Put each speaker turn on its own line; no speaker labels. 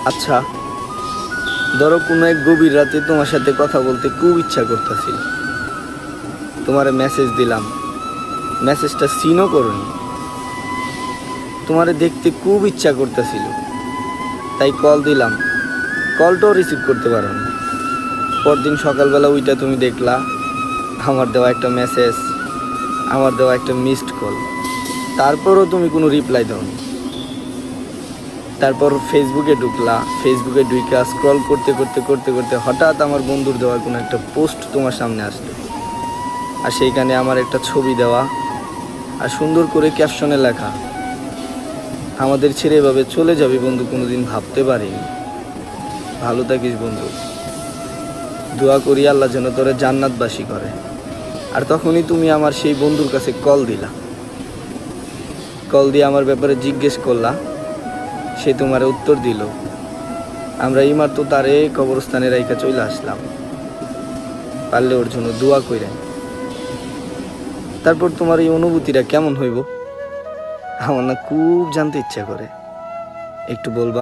আচ্ছা, ধরো কোনো এক গভীর রাতে তোমার সাথে কথা বলতে খুব ইচ্ছা করতেছিল, তোমারে মেসেজ দিলাম, মেসেজটা সিনও করনি, তোমারে দেখতে খুব ইচ্ছা করতেছিল, তাই কল দিলাম, কলটাও রিসিভ করতে পারো না। পরদিন সকালবেলা ওইটা তুমি দেখলা, আমার দেওয়া একটা মেসেজ, আমার দেওয়া একটা মিসড কল, তারপরও তুমি কোনো রিপ্লাই দাওনি। তারপর ফেসবুকে ঢুকলা, ফেসবুকে ঢুকে স্ক্রল করতে করতে করতে করতে হঠাৎ আমার বন্ধুর দেওয়া কোনো একটা পোস্ট তোমার সামনে আসলো, আর সেইখানে আমার একটা ছবি দেওয়া, আর সুন্দর করে ক্যাপশনে লেখা, আমাদের ছেড়ে এভাবে চলে যাবে বন্ধু কোনোদিন ভাবতে পারিনি। ভালো থাকিস বন্ধু, দোয়া করি আল্লাহ যেন তোরে জান্নাতবাসী করে। আর তখনই তুমি আমার সেই বন্ধুর কাছে কল দিলা, কল দিয়ে আমার ব্যাপারে জিজ্ঞেস করলা, সে তোমার উত্তর দিল। আমরা এইমাত্র তারে কবরস্থানে রাইখা চলে আসলাম, পারলে ওর জন্য দোয়া কইরেন। তারপর তোমার এই অনুভূতিটা কেমন হইব আমার না খুব জানতে ইচ্ছা করে, একটু বলবা?